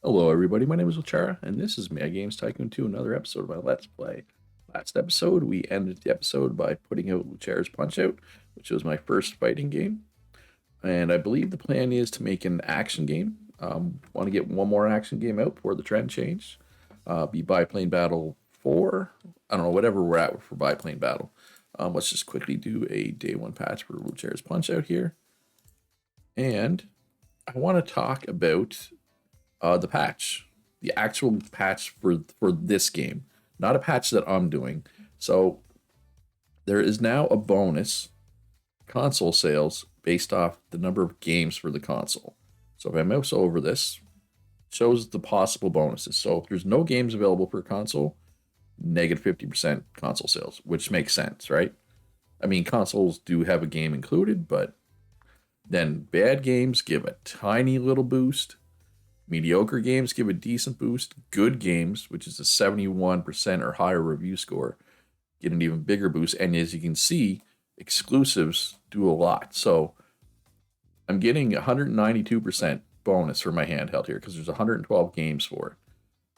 Hello, everybody. My name is Ochara, and this is Mad Games Tycoon 2, another episode of my Let's Play. Last episode, we ended the episode by putting out Luchara's Punch-Out, which was my first fighting game. And I believe the plan is to make an action game. Want to get one more action game out before the trend change. Be Biplane Battle 4. I don't know, whatever we're at for Biplane Battle. Let's just quickly do a day one patch for Luchara's Punch-Out here. And I want to talk about the patch, the actual patch for this game, not a patch that I'm doing. So there is now a bonus console sales based off the number of games for the console. So if I mouse over this, it shows the possible bonuses. So if there's no games available for console, negative 50% console sales, which makes sense, right? I mean, consoles do have a game included, but then bad games give a tiny little boost. Mediocre games give a decent boost. Good games, which is a 71% or higher review score, get an even bigger boost. And as you can see, exclusives do a lot. So I'm getting 192% bonus for my handheld here because there's 112 games for it.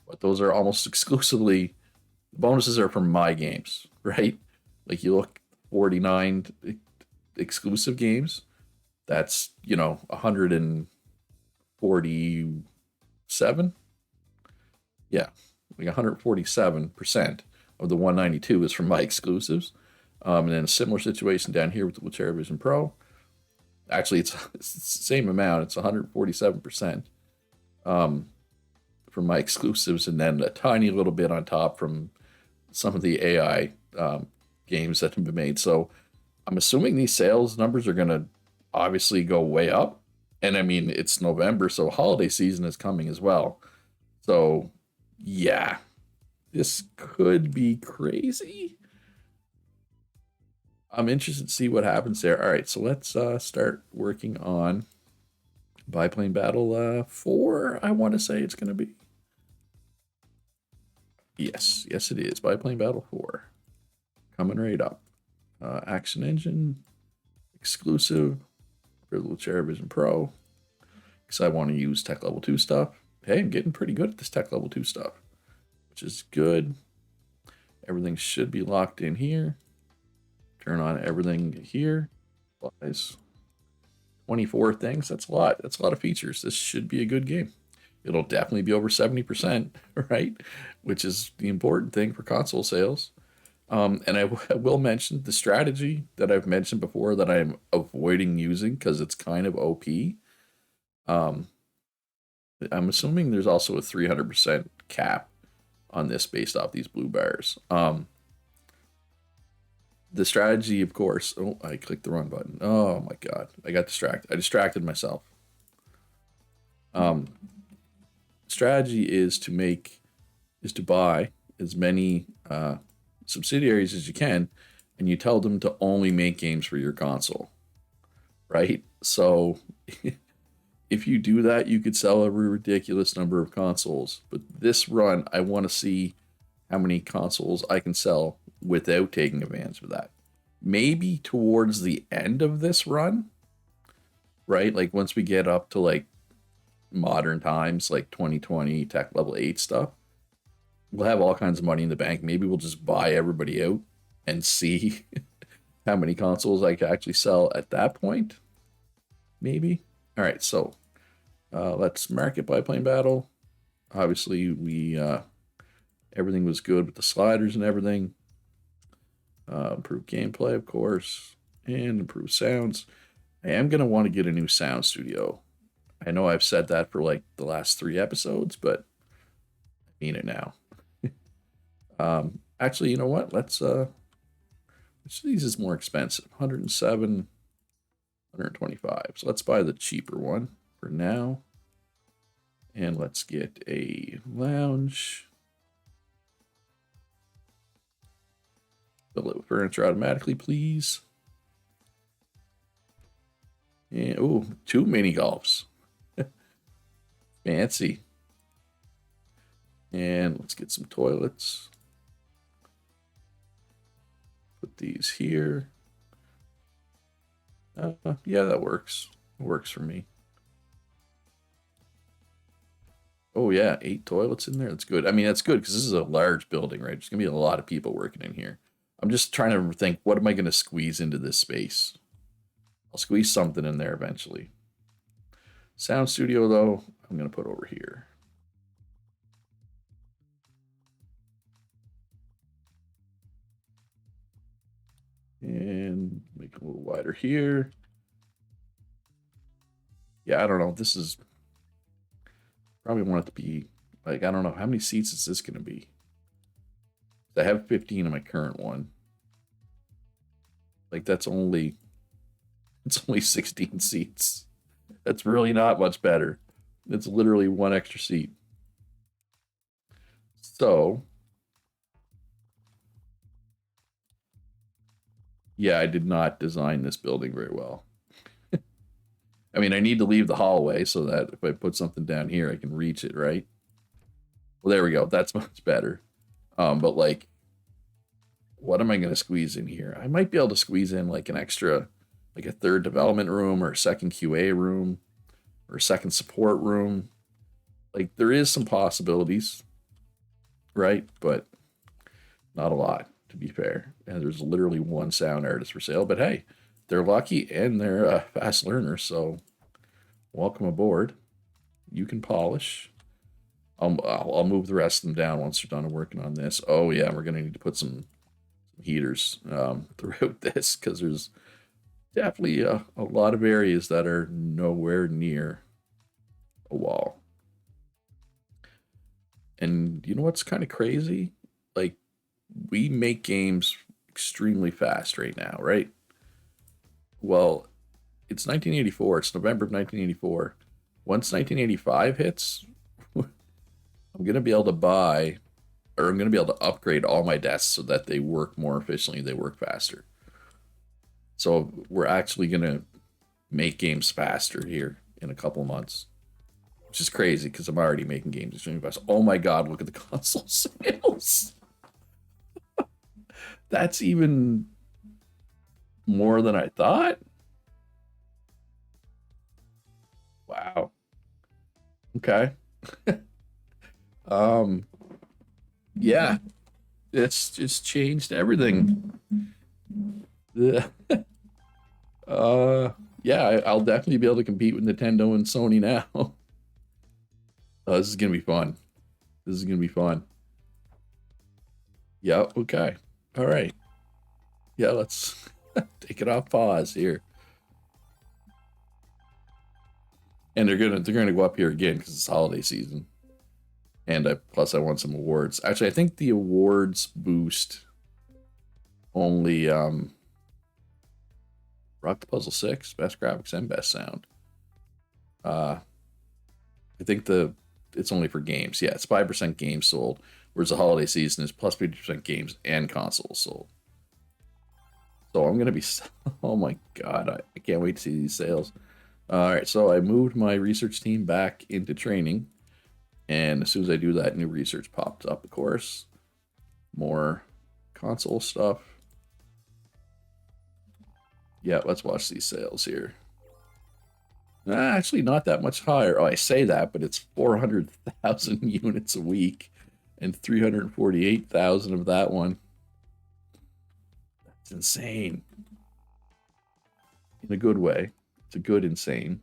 But those are almost exclusively, the bonuses are from my games, right? Like you look 49 exclusive games, that's, 147. Yeah, like 147% of the 192 is from my exclusives. And then a similar situation down here with the Luchara Vision Pro. Actually, it's the same amount. It's 147% from my exclusives, and then a tiny little bit on top from some of the AI games that have been made. So I'm assuming these sales numbers are going to obviously go way up. And I mean, it's November, so holiday season is coming as well. So, yeah, this could be crazy. I'm interested to see what happens there. All right, so let's start working on Biplane Battle 4, I want to say it's going to be. Yes, it is. Biplane Battle 4. Coming right up. Action Engine, exclusive for the Luchara Vision Pro, because I want to use Tech Level 2 stuff. Hey, I'm getting pretty good at this Tech Level 2 stuff, which is good. Everything should be locked in here. Turn on everything here. Applies 24 things. That's a lot. That's a lot of features. This should be a good game. It'll definitely be over 70%, right? Which is the important thing for console sales. And I will mention the strategy that I've mentioned before that I'm avoiding using because it's kind of OP. I'm assuming there's also a 300% cap on this based off these blue bars. The strategy, of course. Oh, I clicked the wrong button. Oh my god, I got distracted. I distracted myself. Strategy is to buy as many subsidiaries as you can, and you tell them to only make games for your console, right? So if you do that, you could sell a ridiculous number of consoles. But this run, I want to see how many consoles I can sell without taking advantage of that. Maybe towards the end of this run, right? Like once we get up to like modern times, like 2020 Tech Level 8 stuff, we'll have all kinds of money in the bank. Maybe we'll just buy everybody out and see how many consoles I can actually sell at that point. Maybe. All right, so let's mark it Biplane Battle. Obviously, we everything was good with the sliders and everything. Improved gameplay, of course, and improved sounds. I am going to want to get a new sound studio. I know I've said that for like the last 3 episodes, but I mean it now. Actually, you know what? Let's which of these is more expensive? 107, 125. So let's buy the cheaper one for now. And let's get a lounge. Fill it with furniture automatically, please. And oh, 2 mini golfs. Fancy. And let's get some toilets. Put these here. Yeah, that works. It works for me. Oh yeah, 8 toilets in there. That's good. I mean, that's good because this is a large building, right? There's gonna be a lot of people working in here. I'm just trying to think, what am I gonna squeeze into this space? I'll squeeze something in there eventually. Sound studio though, I'm gonna put over here. And make it a little wider here. Yeah, I don't know. This is probably want it to be like, I don't know, how many seats is this gonna be? I have 15 in my current one. Like that's only it's only 16 seats. That's really not much better. It's literally one extra seat. So, yeah, I did not design this building very well. I mean, I need to leave the hallway so that if I put something down here, I can reach it, right? Well, there we go. That's much better. But like, what am I going to squeeze in here? I might be able to squeeze in like an extra, like a third development room or a second QA room or a second support room. Like, there is some possibilities, right? But not a lot, to be fair. And there's literally one sound artist for sale. But hey, they're lucky and they're fast learners, so welcome aboard. You can polish. I'll move the rest of them down once they're done working on this. Oh yeah, we're gonna need to put some heaters throughout this because there's definitely a lot of areas that are nowhere near a wall. And you know what's kind of crazy? Like, we make games extremely fast right now, right? Well, it's 1984. It's November of 1984. Once 1985 hits, I'm going to be able to buy, or I'm going to be able to upgrade all my desks so that they work more efficiently, they work faster. So we're actually going to make games faster here in a couple months, which is crazy because I'm already making games extremely fast. Oh my God, look at the console sales. That's even more than I thought. Wow. Okay. um, yeah, it's just changed everything. Yeah. Uh, yeah, I'll definitely be able to compete with Nintendo and Sony now. This is gonna be fun. This is gonna be fun. Yeah. Okay. All right. Yeah. Let's take it off pause here. And they're gonna go up here again because it's holiday season. And plus I won some awards. Actually, I think the awards boost only Rock the Puzzle 6, best graphics and best sound. I think it's only for games. Yeah, it's 5% games sold, whereas the holiday season is plus 50% games and consoles sold. So I'm gonna be oh my God, I can't wait to see these sales. All right, so I moved my research team back into training, and as soon as I do that, new research popped up, of course. More console stuff. Yeah, let's watch these sales here. Actually, not that much higher. Oh, I say that, but it's 400,000 units a week, and 348,000 of that one. It's insane. In a good way. It's a good insane.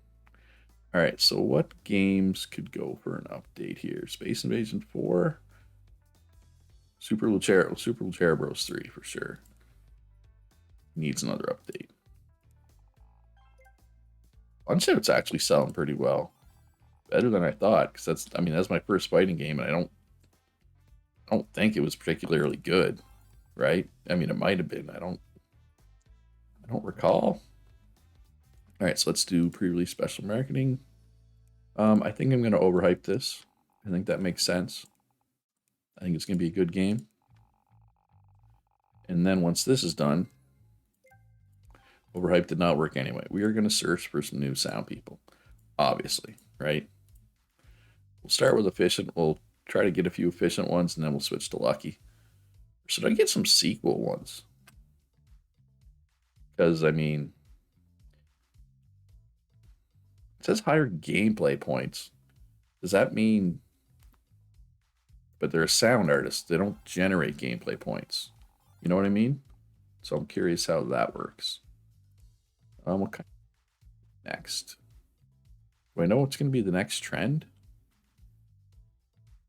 All right, so what games could go for an update here? Space Invasion 4, Super Luchera Bros 3 for sure. Needs another update. Punch-Out's actually selling pretty well. Better than I thought, because that's my first fighting game, and I don't think it was particularly good, right? I mean, it might have been. I don't recall. All right, so let's do pre-release special marketing. I think I'm going to overhype this. I think that makes sense. I think it's going to be a good game. And then once this is done, overhype did not work anyway. We are going to search for some new sound people, obviously, right? We'll start with efficient. We'll try to get a few efficient ones, and then we'll switch to lucky. Should I get some sequel ones? Because, I mean, it says higher gameplay points. Does that mean but they're a sound artist. They don't generate gameplay points. You know what I mean? So I'm curious how that works. What kind next? Do I know what's going to be the next trend?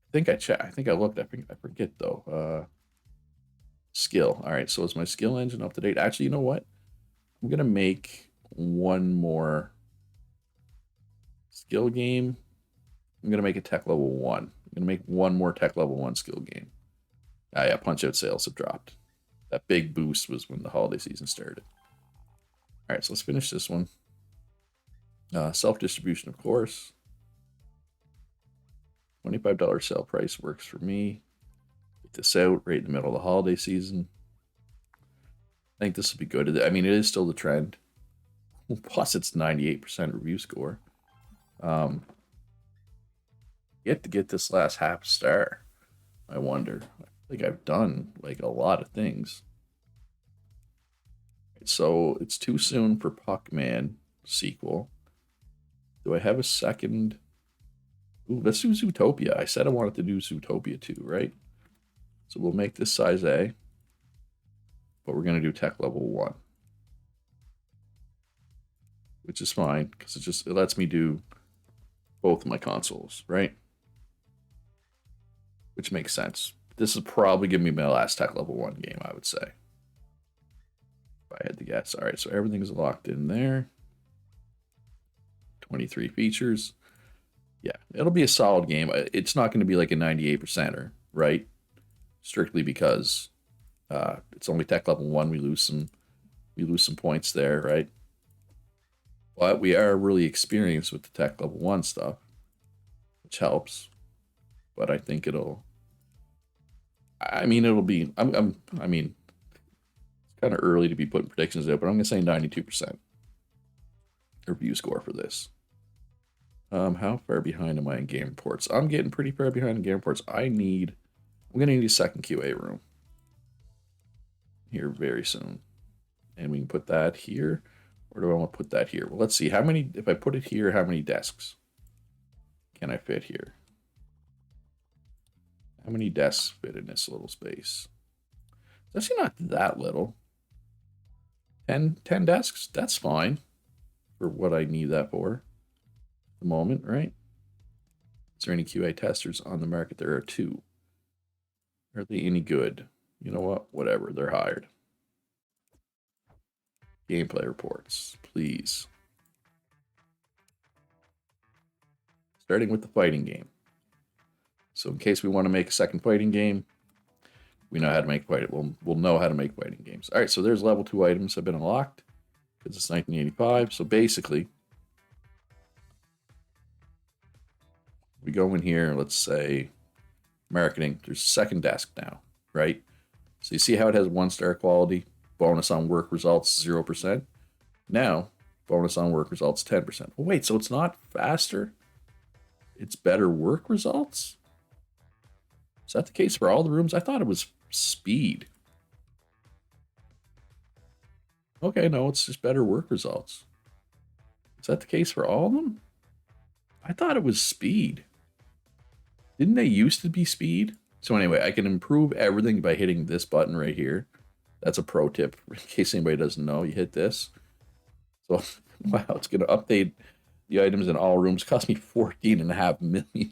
I think I checked. I think I looked. I forget though. Skill. All right. So is my skill engine up to date? Actually, you know what? I'm gonna make one more skill game. I'm gonna make a tech level 1. I'm gonna make one more tech level 1 skill game. Ah, yeah. Punch Out sales have dropped. That big boost was when the holiday season started. All right. So let's finish this one. Self distribution, of course. $25 sale price works for me. Get this out right in the middle of the holiday season. I think this will be good. I mean, it is still the trend. Plus, it's 98% review score. Yet to get this last half star, I wonder. I think I've done like a lot of things. So it's too soon for Puckman sequel. Do I have a second? Ooh, let's do Zootopia. I said I wanted to do Zootopia too, right? So we'll make this size A, but we're going to do tech level 1, which is fine because it lets me do both of my consoles, right? Which makes sense. This is probably giving me my last tech level 1 game, I would say. If I had to guess. All right, so everything's locked in there. 23 features. Yeah, it'll be a solid game. It's not going to be like a 98%er, right? Strictly because it's only tech level 1. We lose some points there, right? But we are really experienced with the tech level 1 stuff, which helps. But I think it'll be. I mean, it's kind of early to be putting predictions out, but I'm gonna say 92% review score for this. How far behind am I in game reports? I'm getting pretty far behind in game reports. I'm gonna need a second QA room here very soon, and we can put that here. Or do I want to put that here? Well, let's see. If I put it here, how many desks can I fit here? How many desks fit in this little space? It's actually not that little. 10 desks? That's fine for what I need that for at the moment, right? Is there any QA testers on the market? There are 2. Are they any good? You know what? Whatever. They're hired. Gameplay reports, please. Starting with the fighting game. So in case we want to make a second fighting game, we know how to make fighting. We'll know how to make fighting games. All right, so there's level 2 items have been unlocked because it's 1985. So basically, we go in here. Let's say marketing. There's a second desk now, right? So you see how it has 1-star quality, bonus on work results 0%. Now bonus on work results 10%. Oh wait, so it's not faster. It's better work results. Is that the case for all the rooms? I thought it was speed. Okay, no, it's just better work results. Is that the case for all of them? I thought it was speed. Didn't they used to be speed? So anyway, I can improve everything by hitting this button right here. That's a pro tip in case anybody doesn't know. You hit this. So, wow, it's going to update the items in all rooms. Cost me $14.5 million.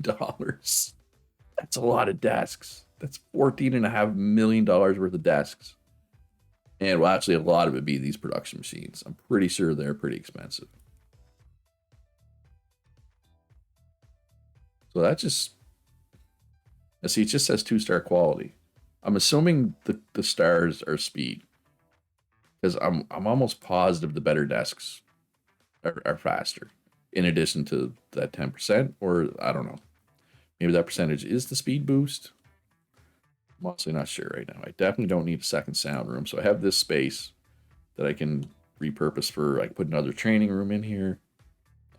That's a lot of desks. That's $14.5 million worth of desks. And well, actually, a lot of it be these production machines. I'm pretty sure they're pretty expensive. So that just... Now see, it just says 2-star quality. I'm assuming the stars are speed. Because I'm almost positive the better desks are faster. In addition to that 10%, or I don't know. Maybe that percentage is the speed boost. I'm honestly not sure right now. I definitely don't need a second sound room. So I have this space that I can repurpose for, I can put another training room in here.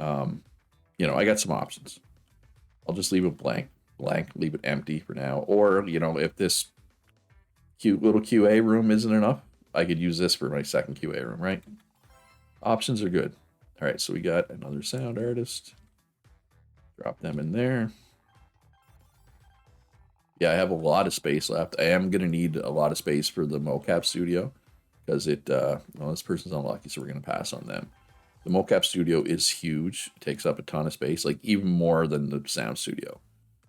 I got some options. I'll just leave it blank, leave it empty for now. Or, if this cute little QA room isn't enough, I could use this for my second QA room, right? Options are good. All right, so we got another sound artist. Drop them in there. Yeah, I have a lot of space left. I am gonna need a lot of space for the mocap studio because well, this person's unlucky, so we're gonna pass on them. The mocap studio is huge. It takes up a ton of space, like even more than the sound studio,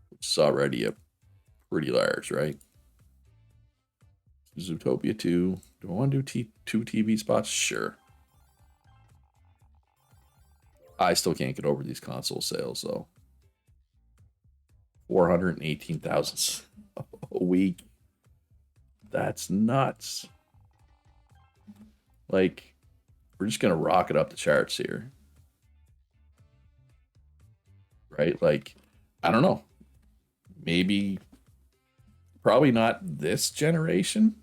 which is already a pretty large, right? Zootopia 2. Do I want to do two TV spots? Sure. I still can't get over these console sales though. 418,000 a week. That's nuts. Like, we're just gonna rocket up the charts here, right? Like, I don't know. Maybe, probably not this generation,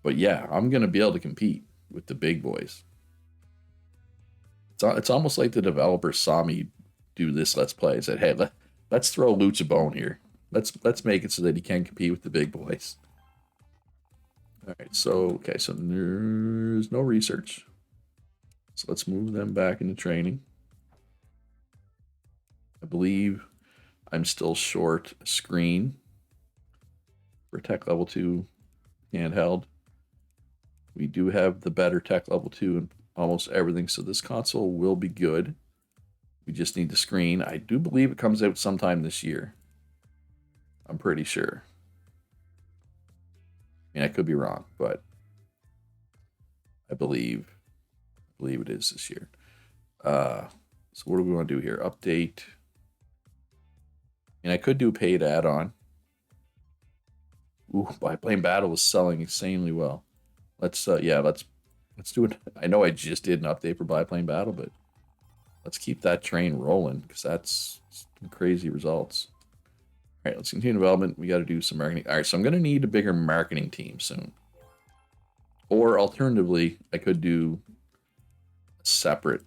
but yeah, I'm gonna be able to compete with the big boys. It's almost like the developer saw me do this Let's Play and said, "Hey, let's throw Lucha Bone here. Let's make it so that he can compete with the big boys." All right, so okay, so there's no research. So let's move them back into training. I believe I'm still short a screen for tech level 2 handheld. We do have the better tech level 2 and almost everything, so this console will be good. We just need the screen. I do believe it comes out sometime this year. I'm pretty sure. I mean, I could be wrong, but I believe it is this year. So what do we want to do here? Update. And I could do paid add-on. Ooh, Biplane Battle is selling insanely well. Let's do it. I know I just did an update for Biplane Battle, but let's keep that train rolling because that's some crazy results. All right, let's continue development. We got to do some marketing. All right, so I'm going to need a bigger marketing team soon. Or alternatively, I could do a separate,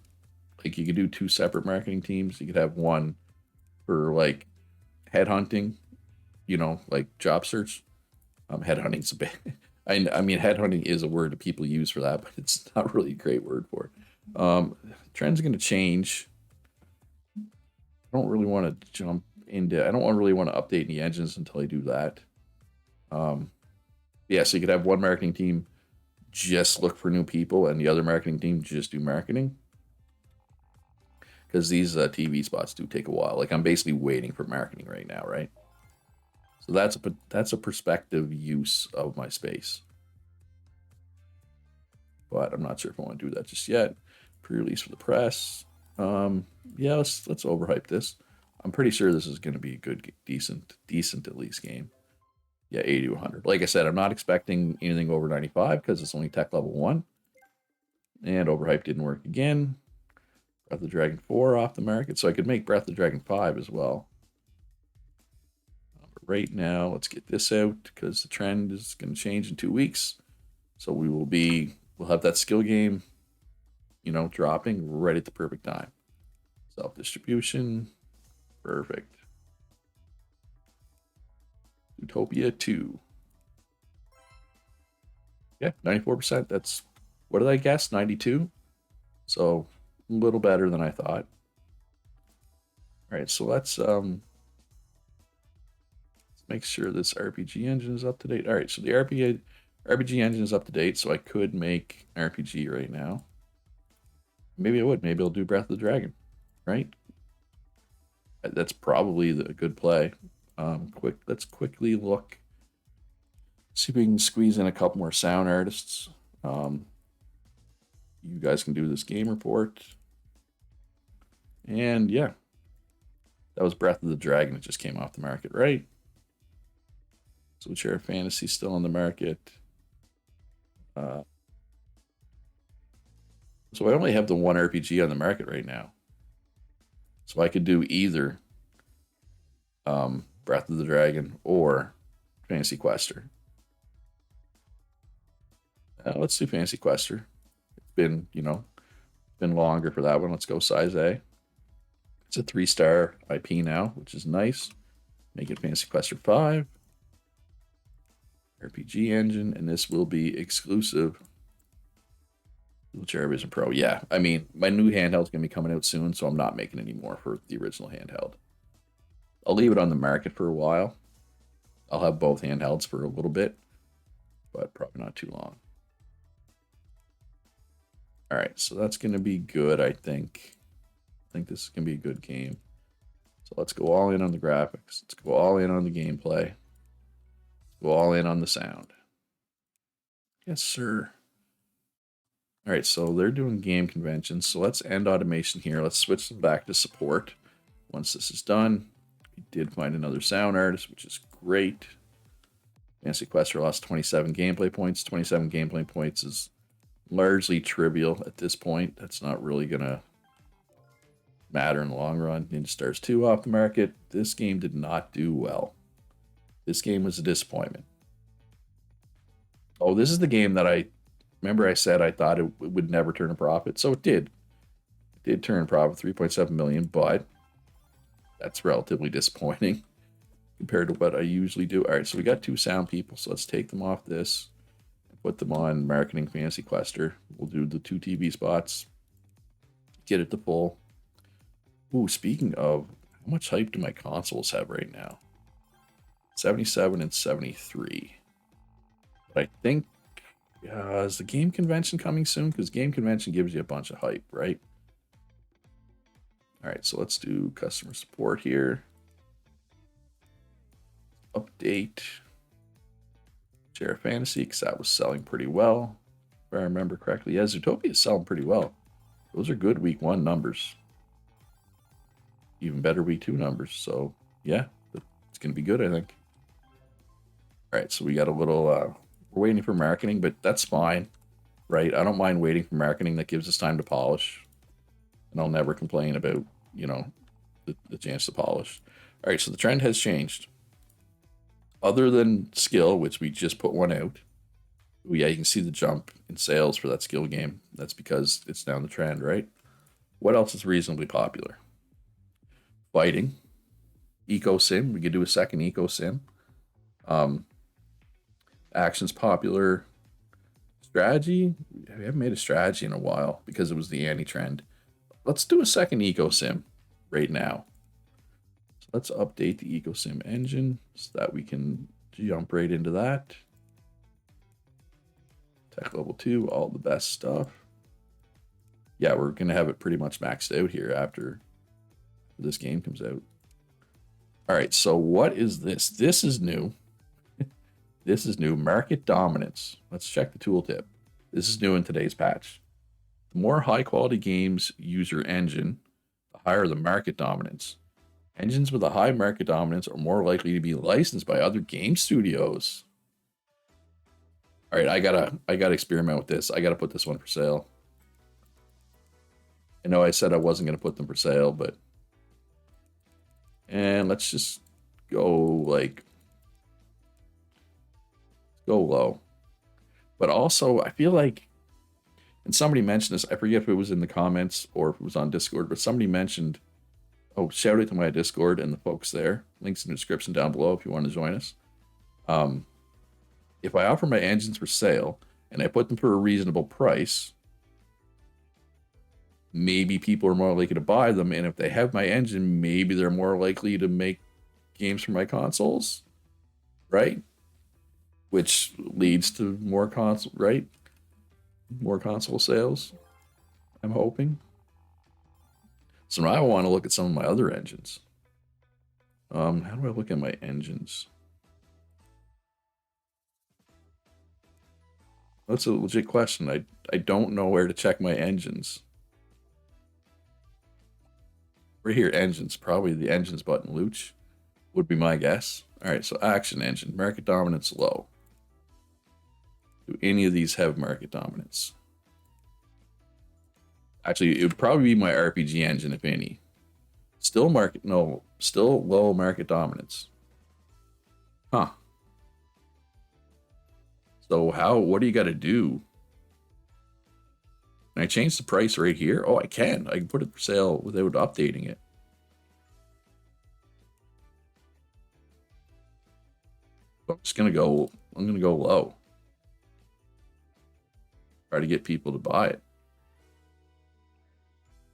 like you could do two separate marketing teams. You could have one for like headhunting, like job search. Headhunting's a bit. I mean, headhunting is a word that people use for that, but it's not really a great word for it. Trends are going to change. I don't really want to jump into. I don't really want to update any engines until I do that. Yeah, so you could have one marketing team just look for new people, and the other marketing team just do marketing. Because these TV spots do take a while. Like I'm basically waiting for marketing right now, right? So that's a perspective use of my space. But I'm not sure if I want to do that just yet. Pre-release for the press. Yeah, let's overhype this. I'm pretty sure this is going to be a good, decent at least game. Yeah, 80 to 100. Like I said, I'm not expecting anything over 95 because it's only tech level 1. And overhype didn't work again. Breath of the Dragon 4 off the market, so I could make Breath of the Dragon 5 as well. But right now, let's get this out because the trend is going to change in 2 weeks. So we'll have that skill game, dropping right at the perfect time. Self-distribution, perfect. Utopia 2. Yeah, 94%. That's, what did I guess? 92? So a little better than I thought. All right, so let's make sure this RPG engine is up to date. All right, so the RPG engine is up to date, so I could make RPG right now. Maybe I would. Maybe I'll do Breath of the Dragon, right? That's probably a good play. Let's quickly look. See if we can squeeze in a couple more sound artists. You guys can do this game report. And yeah, that was Breath of the Dragon. It just came off the market, right? So Chair Fantasy still on the market. So I only have the one RPG on the market right now. So I could do either Breath of the Dragon or Fantasy Quester. Let's do Fantasy Quester. It's been longer for that one. Let's go size A. It's a 3-star IP now, which is nice. Make it Fantasy Quester 5. RPG engine, and this will be exclusive to Cherry Vision Pro. Yeah, I mean, my new handheld's going to be coming out soon, so I'm not making any more for the original handheld. I'll leave it on the market for a while. I'll have both handhelds for a little bit, but probably not too long. All right, so that's going to be good, I think. I think this is going to be a good game. So let's go all in on the graphics. Let's go all in on the gameplay. Let's go all in on the sound. Yes, sir. All right, so they're doing game conventions. So let's end automation here. Let's switch them back to support. Once this is done, we did find another sound artist, which is great. Fantasy Quester lost 27 gameplay points. 27 gameplay points is largely trivial at this point. That's not really going to matter in the long run. Ninja Stars 2 off the market. This game did not do well. This game was a disappointment. Oh, this is the game that I remember I said I thought it would never turn a profit. So it did. It did turn a profit, 3.7 million, but that's relatively disappointing compared to what I usually do. All right, so we got 2 sound people. So let's take them off this and put them on Marketing Fantasy Quester. We'll do the 2 TV spots. Get it to full. Ooh, speaking of, how much hype do my consoles have right now? 77 and 73. But I think, is the game convention coming soon? Because game convention gives you a bunch of hype, right? All right, so let's do customer support here. Update. Share Fantasy, because that was selling pretty well. If I remember correctly. Yeah, Zootopia is selling pretty well. Those are good week 1 numbers. Even better week 2 numbers. So, yeah, it's going to be good, I think. All right, so we got a little, we're waiting for marketing, but that's fine, right? I don't mind waiting for marketing. That gives us time to polish. And I'll never complain about, the chance to polish. All right, so the trend has changed. Other than skill, which we just put one out. Yeah, you can see the jump in sales for that skill game. That's because it's down the trend, right? What else is reasonably popular? Fighting. Eco sim. We could do a second eco sim. Action's popular. Strategy. We haven't made a strategy in a while because it was the anti-trend. Let's do a second eco sim right now. So let's update the eco sim engine so that we can jump right into that. Tech level 2, all the best stuff. Yeah, we're going to have it pretty much maxed out here after this game comes out. All right, so what is this? This is new. This is new. Market dominance. Let's check the tooltip. This is new in today's patch. The more high-quality games use your engine, the higher the market dominance. Engines with a high market dominance are more likely to be licensed by other game studios. All right, I gotta experiment with this. I gotta put this one for sale. I know I said I wasn't gonna put them for sale, but and let's just go go low. But also, I feel like, and somebody mentioned this. I forget if it was in the comments or if it was on Discord, but somebody mentioned. Oh, shout out to my Discord and the folks there. Links in the description down below if you want to join us. If I offer my engines for sale and I put them for a reasonable price, maybe people are more likely to buy them. And if they have my engine, maybe they're more likely to make games for my consoles, right? Which leads to more console, right? More console sales, I'm hoping. So now I want to look at some of my other engines. How do I look at my engines? That's a legit question. I don't know where to check my engines. Right here, engines. Probably the engines button, Luch, would be my guess. All right, so action engine. Market dominance low. Do any of these have market dominance? Actually, it would probably be my RPG engine, if any. Still low market dominance. Huh. So what do you got to do? Can I change the price right here? Oh, I can. I can put it for sale without updating it. I'm gonna go low. Try to get people to buy it.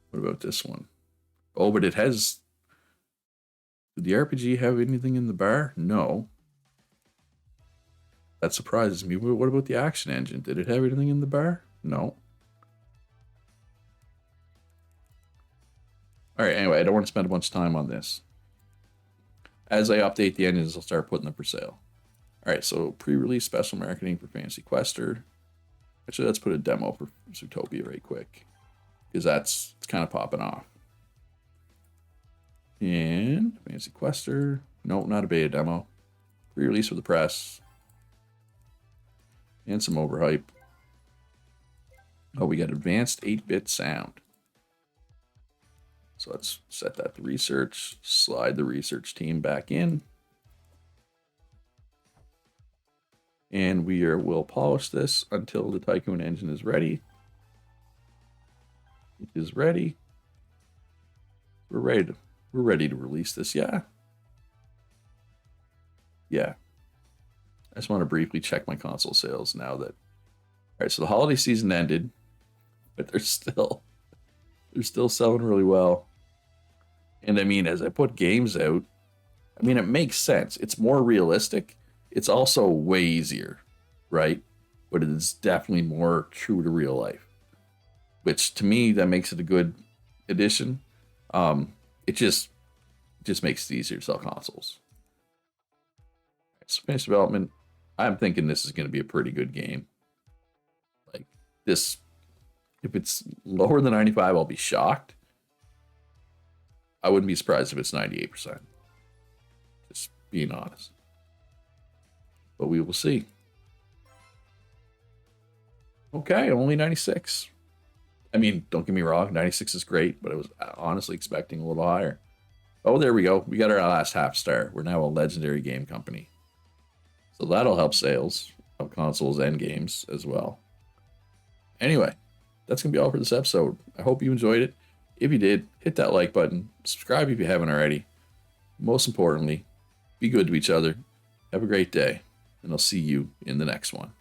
What about this one? Oh, but it has. Did the RPG have anything in the bar? No. That surprises me. But what about the action engine? Did it have anything in the bar? No. All right, anyway, I don't want to spend a bunch of time on this. As I update the engines, I'll start putting them for sale. All right, so pre-release special marketing for Fantasy Quester. Actually, let's put a demo for Zootopia right quick, because it's kind of popping off. And Fantasy Quester. Nope, not a beta demo. Pre-release for the press. And some overhype. Oh, we got advanced 8-bit sound. So let's set that to research, slide the research team back in. And we'll polish this until the Tycoon engine is ready. It is ready. We're ready to release this, yeah. Yeah. I just want to briefly check my console sales now that. All right, so the holiday season ended, but they're still selling really well. And I mean, as I put games out, I mean, it makes sense. It's more realistic. It's also way easier, right? But it is definitely more true to real life, which to me, that makes it a good addition. It just makes it easier to sell consoles. So finished development. I'm thinking this is going to be a pretty good game. Like this, if it's lower than 95, I'll be shocked. I wouldn't be surprised if it's 98%. Just being honest. But we will see. Okay, only 96. I mean, don't get me wrong, 96 is great, but I was honestly expecting a little higher. Oh, there we go. We got our last half star. We're now a legendary game company. So that'll help sales of consoles and games as well. Anyway, that's going to be all for this episode. I hope you enjoyed it. If you did, hit that like button. Subscribe if you haven't already. Most importantly, be good to each other. Have a great day, and I'll see you in the next one.